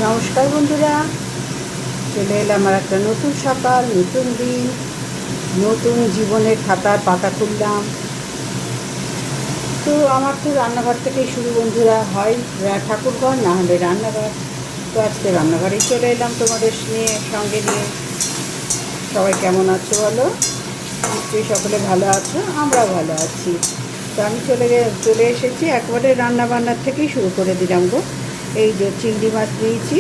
নমস্কার বন্ধুরা, চলে এলাম আর একটা নতুন সকাল, নতুন দিন, নতুন জীবনের খাতার পাতা খুললাম। তো আমার তো রান্নাঘর থেকেই শুরু বন্ধুরা, হয় ঠাকুরঘর না হলে রান্নাঘর। তো আজকে রান্নাঘরেই চলে এলাম তোমাদের সঙ্গে নিয়ে। সবাই কেমন আছো বলো? নিশ্চয়ই সকলে ভালো আছো, আমরাও ভালো আছি। তো আমি চলে এসেছি, একবারে রান্না বান্নার থেকেই শুরু করে দিলাম গো। এই যে চিংড়ি মাছ দিয়েছি,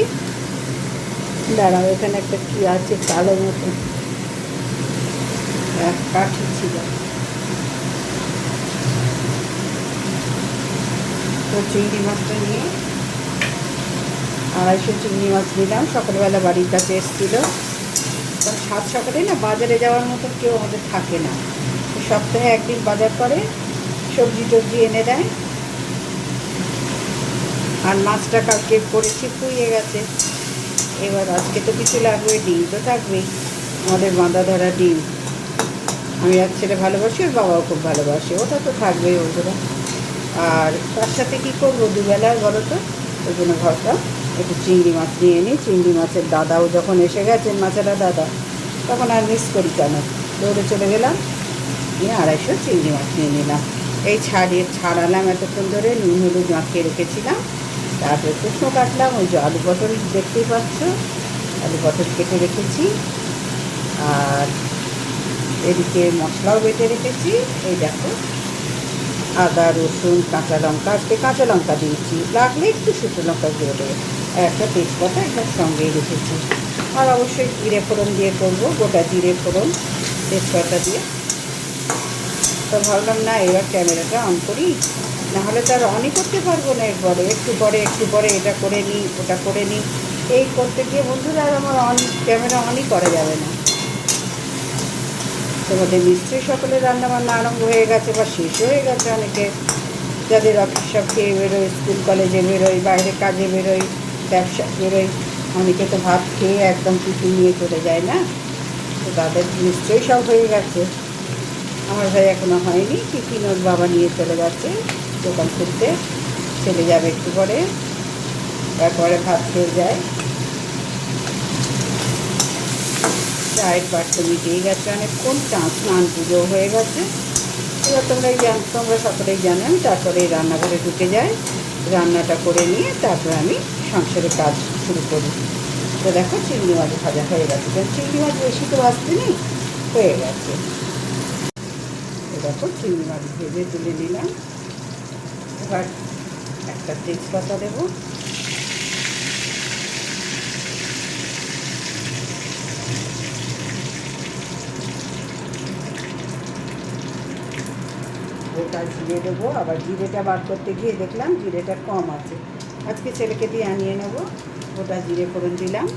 দাঁড়াও এখানে একটা কি আছে কালো মতো কাঠি ছিল। তো চিংড়ি মাছটা নিয়ে 250 চিংড়ি মাছ নিলাম। সকালবেলা বাড়ির কাছে এসেছিলো, কারণ সাত সকালে না বাজারে যাওয়ার মতো কেউ আমাদের থাকে না। সপ্তাহে একদিন বাজার করে সবজি টবজি এনে দেয়। আর মাছটা কালকে করেছি, পুড়িয়ে গেছে। এবার আজকে তো কিছু লাগবে, ডিম তো থাকবেই, আমাদের বাঁধা ধরা ডিম। আমি আর ছেলে ভালোবাসি, ওর বাবাও খুব ভালোবাসে, ওটা তো থাকবেই ওগুলো। আর তার সাথে কী করবো, দুবেলা বলো তো, ওই জন্য ভাবলাম একটু চিংড়ি মাছ নিয়ে নিই। চিংড়ি মাছের দাদাও যখন এসে গেছেন, মাছেরা দাদা, তখন আর মিস করি কেন, দৌড়ে চলে গেলাম, নিয়ে 250 চিংড়ি মাছ নিয়ে নিলাম। এই ছাড়ালাম এতক্ষণ ধরে, নুন হলুদ মাখিয়ে রেখেছিলাম। তারপরে শুকনো কাটলাম, ওই যে আলু পটল দেখতেই পাচ্ছ, আলু পটল কেটে রেখেছি। আর এদিকে মশলাও বেটে রেখেছি, এই দেখো, আদা রসুন কাঁচা লঙ্কা, আজকে কাঁচা লঙ্কা দিয়েছি, লাগলে একটু শুকনো লঙ্কা দিয়ে দেবো। আর একটা তেজপাতা একদম সঙ্গেই রেখেছি। আর অবশ্যই জিরে ফোড়ন দিয়ে করবো, গোটা জিরে ফোড়ন তেজপাতা দিয়ে। তো ভাবলাম না, এবার ক্যামেরাটা অন করি, নাহলে তো আর অনই করতে পারবো না। এরপরে একটু পরে এটা করে নিই, ওটা করে নিই, এই করতে গিয়ে বন্ধুরা আর আমার ক্যামেরা অনই করা যাবে না। তোমাদের নিশ্চয়ই সকলের রান্নাবান্না আরম্ভ হয়ে গেছে বা শেষ হয়ে গেছে। অনেকে যাদের অফিস সব খেয়ে বেরোয়, স্কুল কলেজে বেরোয়, বাইরে কাজে বেরোয়, ব্যবসা বেরোয়, অনেকে তো ভাত খেয়ে একদম টিফিন নিয়ে চলে যায় না। তো তাদের নিশ্চয়ই সব হয়ে গেছে। আমার ভাই এখনও হয়নি, টিফিন ওর বাবা নিয়ে চলে গেছে দোকান খুলতে, চলে যাবে একটু পরে, তারপরে ভাত খেয়ে যায়। চায়ের পাটটা মিটিয়ে গেছে অনেকক্ষণ, স্নান পুজো হয়ে গেছে। এবার তোমরা সকলেই জানেন। তারপরে এই রান্নাঘরে ঢুকে যায়, রান্নাটা করে নিয়ে তারপরে আমি সংসারের কাজ শুরু করি। তো দেখো চিংড়ি মাছ ভাজা হয়ে গেছে, কারণ চিংড়ি মাছ বেশি তো ভাজতে নেই, হয়ে গেছে। দেখো চিংড়ি মাছ ভেজে তুলে নিলাম। এবার একটা তেজপাতা দেবো, গোটা জিরে দেবো। আবার জিরেটা বার করতে গিয়ে দেখলাম জিরেটা কম আছে, আজকে ছেলেকে দিয়ে আনিয়ে নেবো। গোটা জিরে ফোড়ন দিলাম।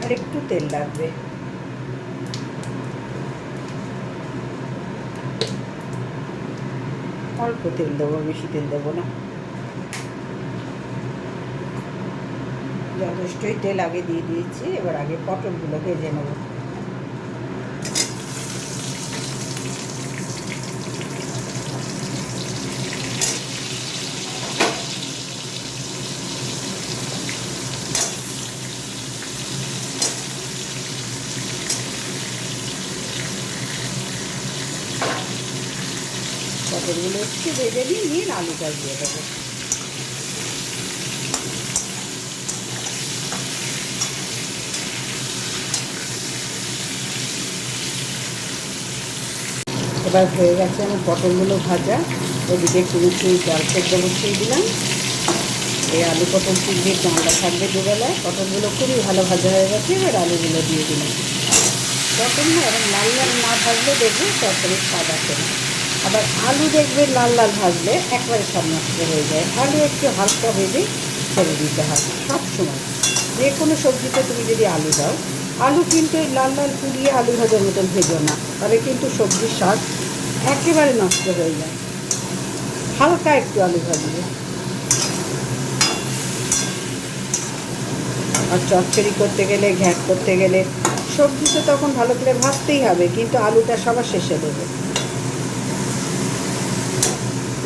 আর একটু তেল লাগবে, অল্প তেল দেবো, বেশি তেল দেবো না। যথেষ্টই তেল আগে দিয়ে দিয়েছি। এবার আগে পটলগুলো ভেজে নেব। পটলগুলো একটু ভেজে নিয়ে আলুটা দিয়ে দেবো। এবার হয়ে গেছে আমার পটলগুলো ভাজা। ওদিকে একটু ডাল সেদ্ধ বসিয়ে দিলাম। এই আলু পটল চিংড়ির ডালটা থাকবে দুবেলায়। পটলগুলো খুবই ভালো ভাজা হয়ে গেছে, এবার আলুগুলো দিয়ে দিলাম। তখন না এবার লাল লাল না ভাজলে দেখবে তরকারি স্বাদ আসে না। আবার আলু দেখবে লাল লাল ভাজলে একবারে স্বাদ নষ্ট হয়ে যায়। আলু একটু হালকা ভেজে ছেড়ে দিতে হয় সবসময়। যে কোনো সবজিতে তুমি যদি আলু দাও, আলু কিন্তু লাল লাল পুড়িয়ে আলু ভাজার মতন ভেজো না, তবে কিন্তু সবজির স্বাদ একেবারে নষ্ট হয়ে যায়। হালকা একটু আলু ভাজবে। আর চচ্চড়ি করতে গেলে, ঘ্যাট করতে গেলে সবজি তো তখন ভালো করে ভাজতেই হবে, কিন্তু আলুটা সবার শেষে দেবে।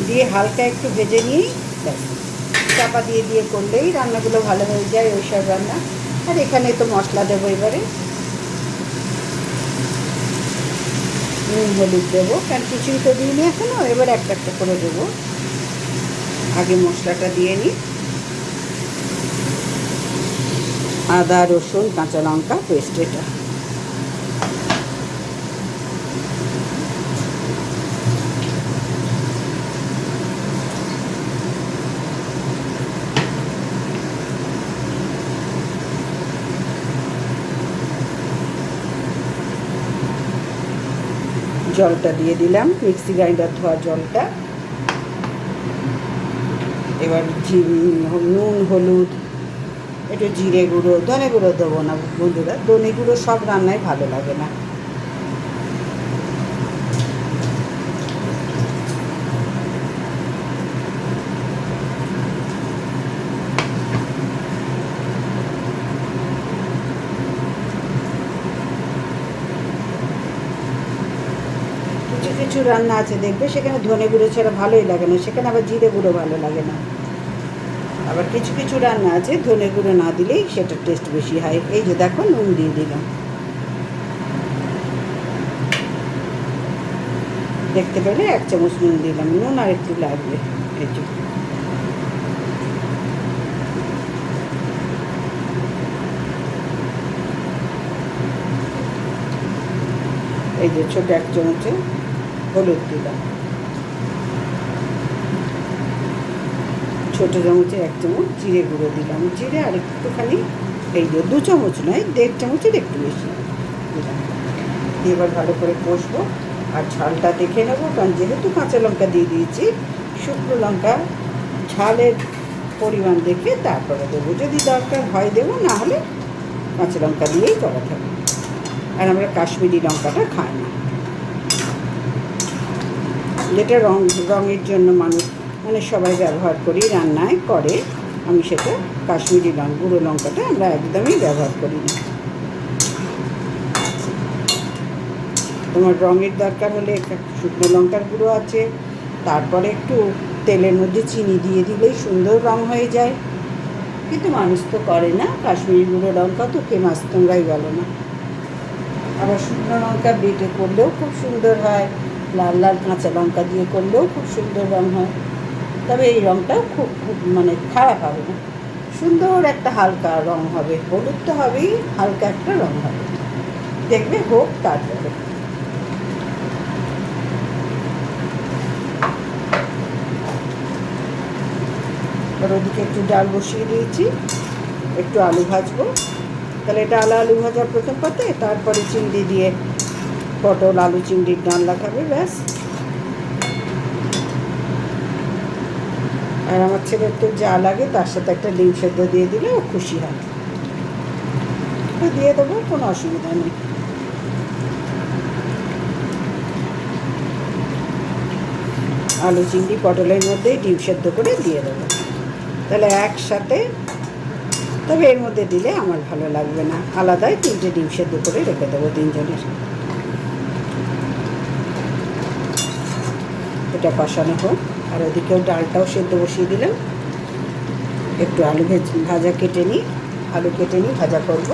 দিয়ে হালকা একটু ভেজে নিয়েই ব্যাস চাপা দিয়ে দিয়ে করলেই রান্নাগুলো ভালো হয়ে যায় ওই সব রান্না। আর এখানে তো মশলা দেবো এবারে, নুন হলুদ দেবো, কারণ কিছুই তো দিইনি এখনও, এবার একটা একটা করে দেবো। আগে মশলাটা দিয়ে নিই, আদা রসুন কাঁচা লঙ্কা পেস্ট এটা। জলটা দিয়ে দিলাম, মিক্সি গ্রাইন্ডার ধোয়া জলটা। এবার নুন হলুদ, একটু জিরে গুঁড়ো, ধনে গুঁড়ো দেবো না বন্ধুরা, ধনে গুঁড়ো সব রান্নায় ভালো লাগে না। কিছু কিছু রান্না আছে দেখবে সেখানে ধনে গুঁড়ো ছাড়া ভালোই লাগে না, সেখানে আবার জিরে গুঁড়ো ভালো লাগে না। আবার কিছু কিছু রান্না আছে ধনে গুঁড়ো না দিলেই সেটা টেস্ট বেশি হয়। এই যে দেখো নুন দিয়ে দিলাম, দেখতে পেলে 1 চামচ নুন দিলাম, নুন আর একটু লাগবে। এই যে এই যে ছোটো 1 চামচে হলুদ দিলাম, ছোটো চামচে 1 চামচ জিরে গুঁড়ো দিলাম, জিরে আর একটুখানি, এই যে 2 চামচ নয় 1.5 চামচের একটু বেশি দিলাম। এবার ভালো করে কষবো আর ঝালটা দেখে নেবো, কারণ যেহেতু কাঁচা লঙ্কা দিয়ে দিয়েছি, শুকনো লঙ্কা ঝালের পরিমাণ দেখে তারপরে দেবো, যদি দরকার হয় দেবো, না হলে কাঁচা লঙ্কা দিয়েই করা থাকবে। আর আমরা কাশ্মীরি লঙ্কাটা খাই না, যেটা রঙের জন্য মানুষ মানে সবাই ব্যবহার করি, রান্নায় করে, আমি সেটা কাশ্মীরি গুঁড়ো লঙ্কাটা আমরা একদমই ব্যবহার করি না। তোমার রঙের দরকার হলে শুকনো লঙ্কার গুঁড়ো আছে, তারপরে একটু তেলের মধ্যে চিনি দিয়ে দিলেই সুন্দর রঙ হয়ে যায়, কিন্তু মানুষ তো করে না। কাশ্মীরি গুঁড়ো লঙ্কা তো ফেমাস, তোমরাই বলো না। আবার শুকনো লঙ্কা বেটে করলেও খুব সুন্দর হয়, লাল লাল কাঁচা লঙ্কা দিয়ে করলেও খুব সুন্দর রঙ হয়। তবে এই রঙটাও খুব খুব মানে খারাপ হবে না, সুন্দর একটা হালকা রঙ হবে, হলুদ তো হবেই, হালকা একটা রঙ হবে, দেখবে হোক। তারপরে ওদিকে একটু ডাল বসিয়ে দিয়েছি, একটু আলু ভাজবো। তাহলে এটা আলু ভাজা প্রথম পাতে, তারপরে চিংড়ি দিয়ে পটল আলু চিংড়ির ডালনা খাবে, ব্যাস। আর আমার ছেলের তো যা লাগে তার সাথে একটা ডিম সেদ্ধ দিয়ে দিলে ও খুশি হয়, তো দিয়ে দেবো, কোনো অসুবিধা নেই। আলু চিংড়ি পটলের মধ্যেই ডিম সেদ্ধ করে দিয়ে দেবো, তাহলে একসাথে। তবে এর মধ্যে দিলে আমার ভালো লাগবে না, আলাদাই 3টে ডিম সেদ্ধ করে রেখে দেবো 3জনের। এটা কষানো হোক, আর ওদিকেও ডালটাও সেদ্ধ বসিয়ে দিলাম। একটু আলু ভাজা কেটে নিই, আলু কেটে নিই, ভাজা করব।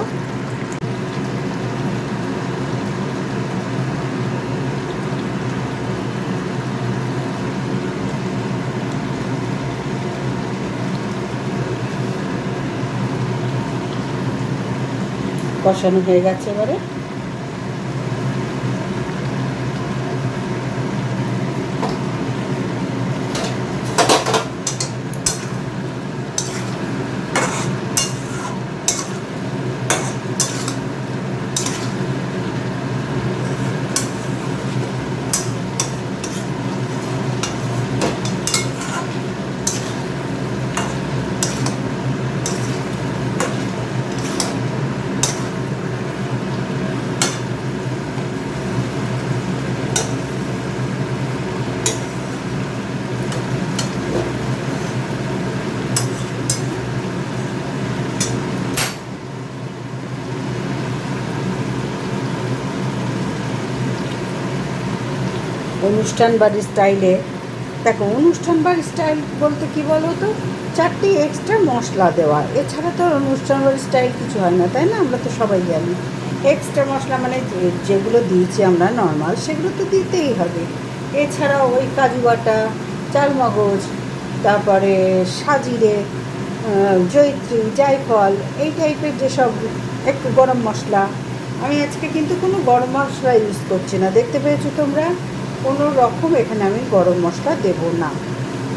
কষানো হয়ে গেছে, এবারে অনুষ্ঠান বাড়ির স্টাইলে দেখো অনুষ্ঠান বাড়ি স্টাইল বলতে কি বলো তো, 4টি এক্সট্রা মশলা দেওয়া, এছাড়া তো অনুষ্ঠান বাড়ির স্টাইল কিছু হয় না, তাই না? আমরা তো সবাই জানি এক্সট্রা মশলা মানে যেগুলো দিয়েছি আমরা নর্মাল সেগুলো তো দিতেই হবে। এছাড়া ওই কাজু বাটা, চালমগজ, তারপরে সাজিরে, জয়িত্রী, জায়ফল, এই টাইপের যেসব, একটু গরম মশলা। আমি আজকে কিন্তু কোনো গরম মশলা ইউজ করছি না, দেখতে পেয়েছো তোমরা? কোনো রকম এখানে আমি গরম মশলা দেব না,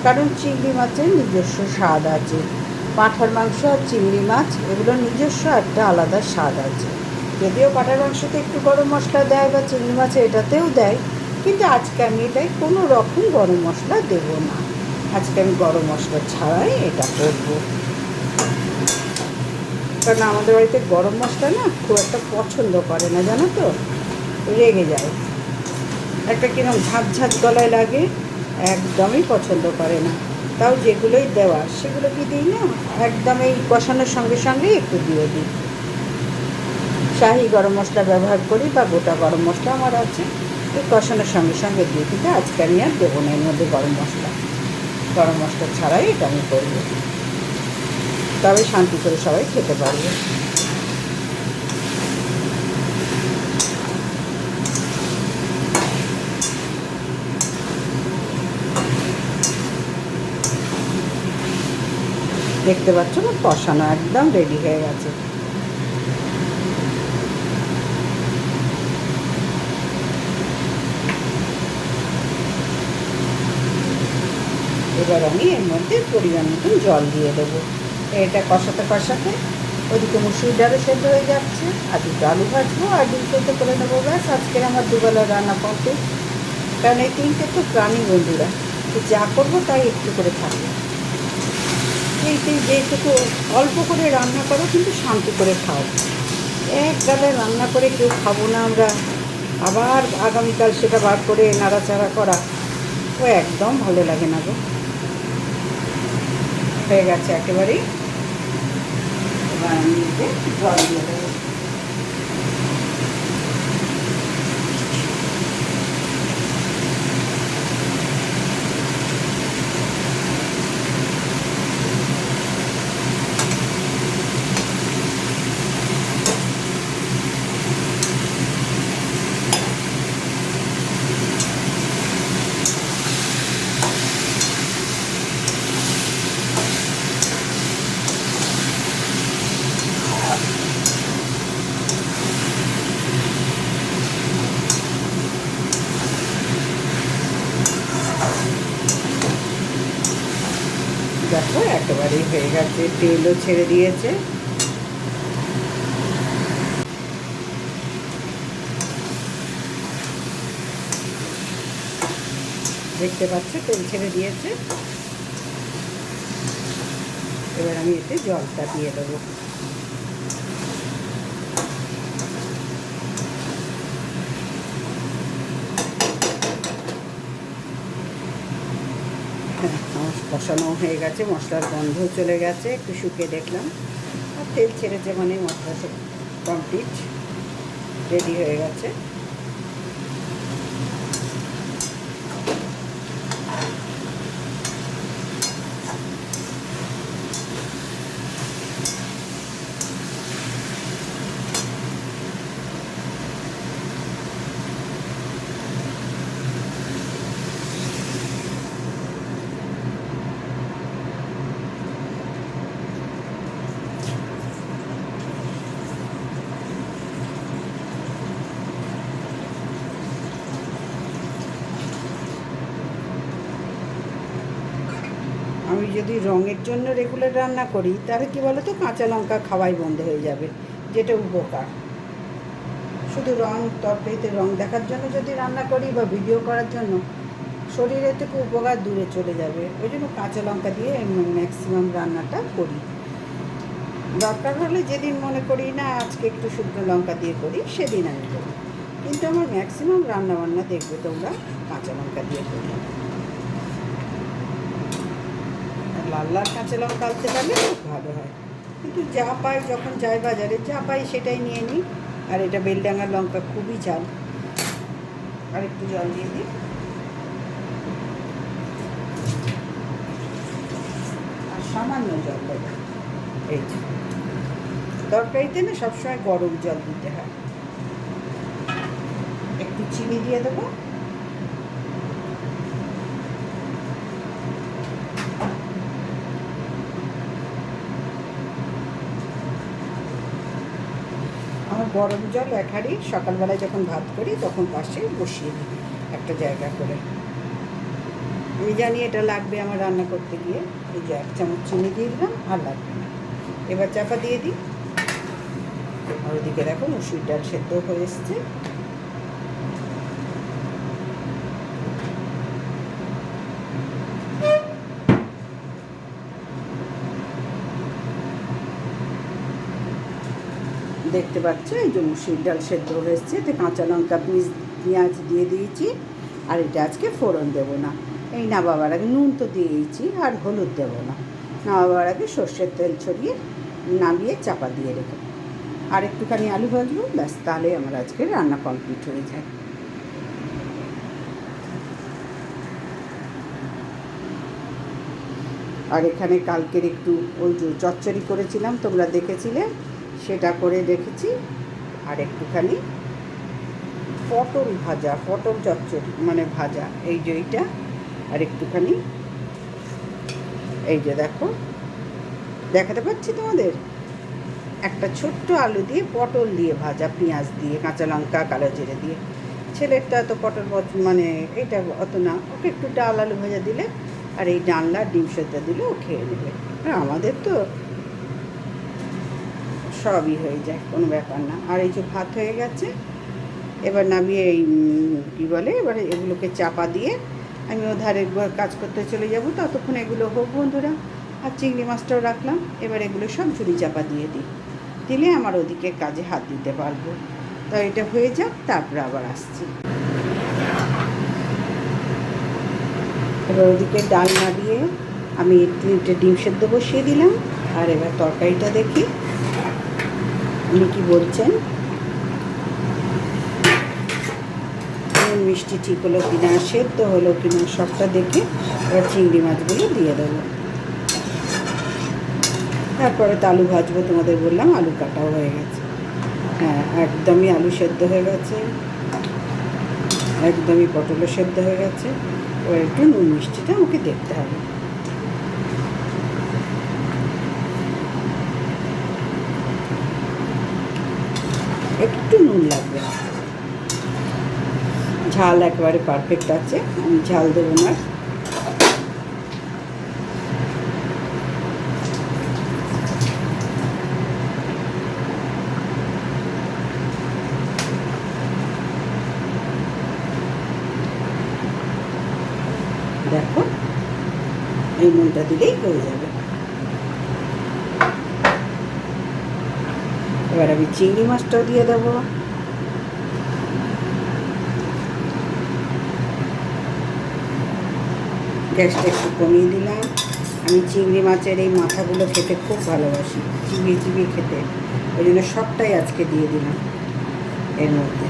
কারণ চিংড়ি মাছের নিজস্ব স্বাদ আছে। পাঁঠার মাংস আর চিংড়ি মাছ এগুলোর নিজস্ব একটা আলাদা স্বাদ আছে। যদিও পাঁঠার মাংসতে একটু গরম মশলা দেয় বা চিংড়ি মাছে এটাতেও দেয়, কিন্তু আজকে আমি এটাই কোনো রকম গরম মশলা দেব না। আজকে আমি গরম মশলা ছাড়াই এটা করবো, কারণ আমাদের বাড়িতে গরম মশলা না খুব একটা পছন্দ করে না, জানো তো, রেগে যায়, একটা কিরম ঝাঁঝ গলায় লাগে, একদমই পছন্দ করে না। তাও যেগুলোই দেওয়া সেগুলো কি দিই না, একদম এই কষানোর সঙ্গে সঙ্গেই একটু দিয়ে দিই। শাহি গরম মশলা ব্যবহার করি বা গোটা গরম মশলা আমার আছে, এই কষানোর সঙ্গে সঙ্গে দিই। কিন্তু আজকে আমি আর দেবো না এর মধ্যে গরম মশলা ছাড়াই এটা আমি করবো, তবে শান্তি করে সবাই খেতে পারবে। দেখতে পাচ্ছ না, কষানো একদম রেডি হয়ে গেছে। এবার আমি এর মধ্যে পরিমাণ মতন জল দিয়ে দেবো। এটা কষাতে কষাতে ওইদিকে মুসুর ডালও সেদ্ধ হয়ে যাচ্ছে, আর দুটো আলু ভাজবো আর ডিম সেদ্ধ করে নেবো, ব্যাস আজকের আমার দুবেলার রান্না কমপ্লিট। কারণ এই তিনটে তো প্রাণী বন্ধুরা, তো যা করবো তাই একটু করে থাকবে। যেটুকু অল্প করে রান্না করো কিন্তু শান্তি করে খাও। এক গাদায় রান্না করে কেউ খাবো না আমরা, আবার আগামীকাল সেটা বার করে নাড়াচাড়া করা, ও একদম ভালো লাগে না গো। হয়ে গেছে একেবারেই, এবার আমি জল দিয়ে দেবো। দেখো একেবারেই হয়ে গেছে, তেলও ছেড়ে দিয়েছে। দেখতে পাচ্ছ তেল ছেড়ে দিয়েছে। এবার আমি এতে জলটা দিয়ে দেবো। আমার কষানো হয়ে গেছে, মশলার গন্ধ চলে গেছে, একটু শুকিয়ে দেখলাম, আর তেল ছেড়েছে মানে মশলা সব কমপ্লিট, রেডি হয়ে গেছে। আমি যদি রঙের জন্য রেগুলার রান্না করি তাহলে কী বলো তো, কাঁচা লঙ্কা খাওয়াই বন্ধ হয়ে যাবে, যেটা উপকার। শুধু রং, তরকারিতে রং দেখার জন্য যদি রান্না করি বা ভিডিও করার জন্য, শরীরের থেকে উপকার দূরে চলে যাবে। ওই জন্য কাঁচা লঙ্কা দিয়ে ম্যাক্সিমাম রান্নাটা করি। দরকার হলে যেদিন মনে করি না আজকে একটু শুকনো লঙ্কা দিয়ে করি, সেদিন আমি করি, কিন্তু আমার ম্যাক্সিমাম রান্নাবান্না দেখবে তোমরা কাঁচা লঙ্কা দিয়ে করি। লাল লাল কাঁচা লঙ্কা আনতে পারলে খুব ভালো হয়, কিন্তু যা পাই, যখন যাই বাজারে যা পাই সেটাই নিয়ে নিই। আর এটা বেলডাঙ্গার লঙ্কা, খুবই ঝাল। আর একটু জল দিয়ে দিই। সামান্য জল দেবো। এই যে তরকারিতে না সবসময় গরম জল দিতে হয়। একটু চিনি দিয়ে দেবো। আমার গরম জল এক হাঁড়ি সকালবেলায় যখন ভাত করি তখন পাশে বসিয়ে দিই একটা জায়গা করে। আমি জানি এটা লাগবে আমার রান্না করতে গিয়ে। এই যে 1 চামচ চিনি দিয়ে দিলাম, আর লাগবে না। এবার চাপা দিয়ে দিই। আর ওদিকে দেখো মসুর ডাল সেদ্ধ হয়ে এসছে। দেখতে পাচ্ছ এই যে মসুর ডাল সেদ্ধ হয়ে এসছে। এতে কাঁচা লঙ্কা পেঁয়াজ দিয়ে দিয়েছি। আর এটা আজকে ফোড়ন দেবো না। এই নামাবার আগে নুন তো দিয়েছি, আর হলুদ দেবো না। নামাবার আগে সর্ষের তেল ছড়িয়ে নামিয়ে চাপা দিয়ে রেখে আর একটুখানি আলু ভাজবো, ব্যাস, তাহলে আমার আজকে রান্না কমপ্লিট হয়ে যায়। আর এখানে কালকের একটু ওই যে চচ্চড়ি করেছিলাম, তোমরা দেখেছিলে, সেটা করে রেখেছি। আর একটুখানি পটল ভাজা, পটল চচ্চড়ি মানে ভাজা, এই যে এইটা। আর একটুখানি এই যে দেখো, দেখাতে পাচ্ছি তোমাদের, একটা ছোট্ট আলু দিয়ে পটল দিয়ে ভাজা, পেঁয়াজ দিয়ে, কাঁচা লঙ্কা, কালো জিরে দিয়ে। ছেলেরটা তো পটল মানে এইটা অত না, ওকে একটু ডাল আলু ভাজা দিলে আর এই ডালনা ডিম সেদ্ধ দিলে ও খেয়ে নেবে। আর আমাদের তো সবই হয়ে যায়, কোনো ব্যাপার না। আর এই যে ভাত হয়ে গেছে, এবার নামিয়ে এই কী বলে, এবারে এগুলোকে চাপা দিয়ে আমি ওধারে কাজ করতে চলে যাব। ততক্ষণ এগুলো হোক বন্ধুরা। আর চিংড়ি মাছটাও রাখলাম। এবার এগুলো সব ঝুড়ি চাপা দিয়ে দিলে আমার ওদিকে কাজে হাত দিতে পারবো। তো এটা হয়ে যাক, তারপরে আবার আসছি। এবার ওদিকে ডাল না দিয়ে আমি 3টে ডিম সেদ্ধ বসিয়ে দিলাম। আর এবার তরকারিটা দেখি উনি কি বলছেন। মিষ্টি ঠিক হলো কিনা, সেদ্ধ হলো কিনা, সবটা দেখে এবার চিংড়ি মাছগুলো দিয়ে দেবো। তারপরে তো আলু ভাজবো, তোমাদের বললাম আলু কাটাও হয়ে গেছে। হ্যাঁ, একদমই আলু সেদ্ধ হয়ে গেছে, একদমই পটলও সেদ্ধ হয়ে গেছে। এবার একটু নুন মিষ্টিটা আমাকে দেখতে হবে। একটু নুন লাগবে, ঝাল একেবারে পারফেক্ট আছে, আমি ঝাল দেবো না। দেখো, এই নুনটা দিলেই হয়ে যাবে। এবার আমি চিংড়ি মাছটাও দিয়ে দেবো। গ্যাসটা একটু কমিয়ে দিলাম। আমি চিংড়ি মাছের এই মাথাগুলো খেতে খুব ভালোবাসি, চিবিয়ে চিবিয়ে খেতে। ওই জন্য সবটাই আজকে দিয়ে দিলাম এর মধ্যে।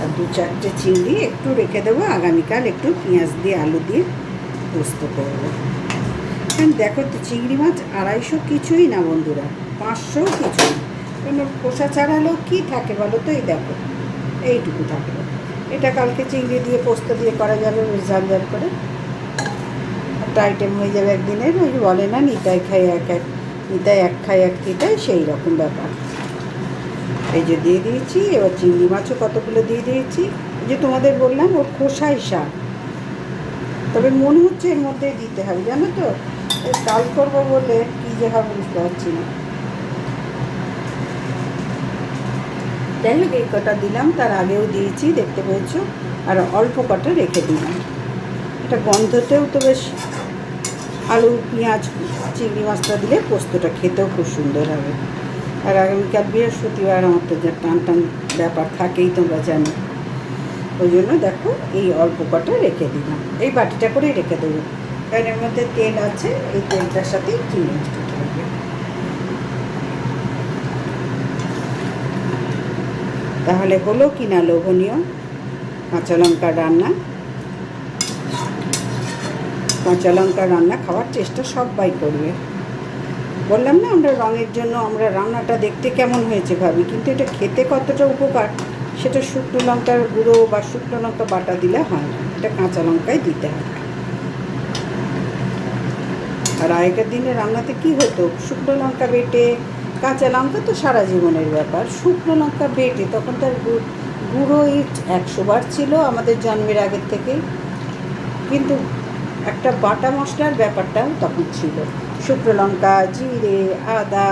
আর 2-4টে চিংড়ি একটু রেখে দেবো, আগামীকাল একটু পেঁয়াজ দিয়ে আলু দিয়ে পোস্ত করবো। কারণ দেখো তো, চিংড়ি মাছ 250 কিছুই না বন্ধুরা, 500 কিছুই। কোনো খোসা ছাড়ালেও কী থাকে বলো তো, এই দেখো এইটুকু থাকলো। এটা কালকে চিংড়ি দিয়ে পোস্ত দিয়ে করা যাবে, বেশ ঝালঝাল করে। একটা আইটেম হয়ে যাবে একদিনের। ওই বলে না, নিতাই খাই নিতাই এক খাই এক তিতাই, সেই রকম ব্যাপার। এই যে দিয়ে দিয়েছি। এবার চিংড়ি মাছও কতগুলো দিয়ে দিয়েছি। এই যে তোমাদের বললাম ওর খোসাই শাক, তবে মনে হচ্ছে এর মধ্যেই দিতে হবে, জানো তো। কাল করবো বলে কী যে হবে বুঝতে পারছি না। যাই হোক, এই কটা দিলাম, তার আগেও দিয়েছি, দেখতে পেয়েছো। আর অল্প কটা রেখে দিলাম। এটা গন্ধতেও তো বেশ, আলু পেঁয়াজ চিংড়ি মাছটা দিলে পোস্তটা খেতেও খুব সুন্দর হবে। আর আগামীকাল বৃহস্পতিবার, আমার তো যা টান টান ব্যাপার থাকেই, তোমরা জানো। ওই জন্য দেখো এই অল্প কটা রেখে দিলাম, এই বাটিটা করে রেখে দেবো। কারণ এর মধ্যে তেল আছে, এই তেলটার সাথে চিংড়ি মাছটা থাকবে। তাহলে হলো কি না লোভনীয়। কাঁচা লঙ্কা রান্না, কাঁচা লঙ্কা রান্না খাওয়ার চেষ্টা সবাই করবে। বললাম না, আমরা রঙের জন্য আমরা রান্নাটা দেখতে কেমন হয়েছে ভাবি, কিন্তু এটা খেতে কতটা উপকার সেটা শুকনো লঙ্কার গুঁড়ো বা শুকনো লঙ্কা বাটা দিলে হয় না, এটা কাঁচা লঙ্কাই দিতে হয়। আর আগেকার দিনে রান্নাতে কি হতো, শুকনো লঙ্কা বেটে, কাঁচা লঙ্কা তো সারা জীবনের ব্যাপার, শুকনো লঙ্কা বেটে তখন তার গুঁড়ো 100 বার ছিল আমাদের জন্মের আগের থেকে, কিন্তু একটা বাটা মশলার ব্যাপারটাও তখন ছিল। শুকনো লঙ্কা, জিরে, আদা,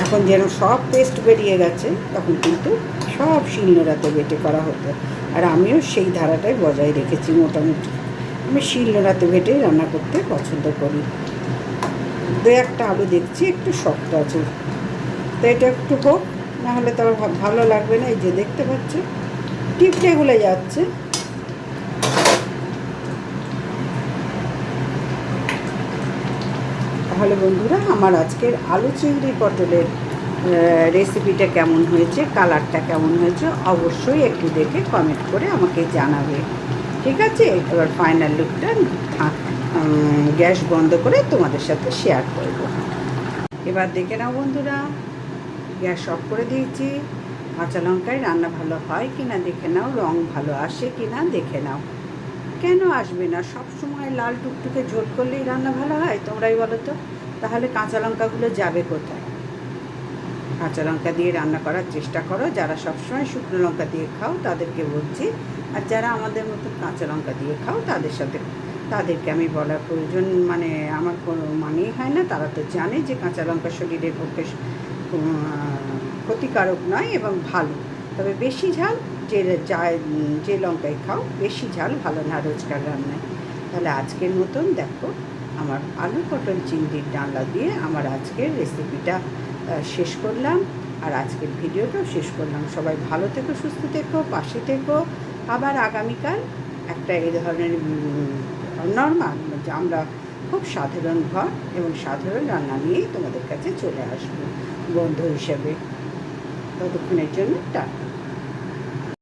এখন যেন সব পেস্ট বেরিয়ে গেছে, তখন কিন্তু সব শিলনোড়াতে বেটে করা হতো। আর আমিও সেই ধারাটাই বজায় রেখেছি মোটামুটি, আমি শিলনোড়াতে বেটেই রান্না করতে পছন্দ করি। দু একটা আলু দেখছি একটু শক্ত আছে, তো এটা একটু হোক, নাহলে তো ভালো লাগবে না। এই যে দেখতে পাচ্ছি টিপটে গুলে যাচ্ছে। তাহলে বন্ধুরা, আমার আজকের আলু চিংড়ি পটলের রেসিপিটা কেমন হয়েছে, কালারটা কেমন হয়েছে, অবশ্যই একটু দেখে কমেন্ট করে আমাকে জানাবে। ঠিক আছে, এবার ফাইনাল লুকটা গ্যাস বন্ধ করে তোমাদের সাথে শেয়ার করব। এবার দেখে নাও বন্ধুরা, গ্যাস অফ করে দিয়েছি। কাঁচা লঙ্কায় রান্না ভালো হয় কি না দেখে নাও, রং ভালো আসে কি না দেখে নাও। কেন আসবে না, সব সময় লাল টুকটুকে ঝোল করলেই রান্না ভালো হয়, তোমরাই বলো তো। তাহলে কাঁচা লঙ্কাগুলো যাবে কোথায়? কাঁচা লঙ্কা দিয়ে রান্না করার চেষ্টা করো, যারা সবসময় শুকনো লঙ্কা দিয়ে খাও তাদেরকে বলছি। আর যারা আমাদের মতো কাঁচা লঙ্কা দিয়ে খাও তাদেরকে আমি বলার প্রয়োজন মানে আমার কোনো মানেই হয় না। তারা তো জানে যে কাঁচা লঙ্কা শরীরের পক্ষে ক্ষতিকারক নয় এবং ভালো। তবে বেশি ঝাল যে লঙ্কায় খাও, বেশি ঝাল ভালো না রোজকার রান্নায়। তাহলে আজকের মতন দেখো, আমার আলু পটল চিংড়ির ডালনা দিয়ে আমার আজকের রেসিপিটা শেষ করলাম, আর আজকের ভিডিওটাও শেষ করলাম। সবাই ভালো থেকো, সুস্থ থেকো, পাশে থেকো। আবার আগামীকাল একটা এই ধরনের নর্মাল, আমরা খুব সাধারণ ঘর এবং সাধারণ রান্না নিয়েই তোমাদের কাছে চলে আসবো বন্ধু হিসেবে। ততক্ষণের জন্য টাটা।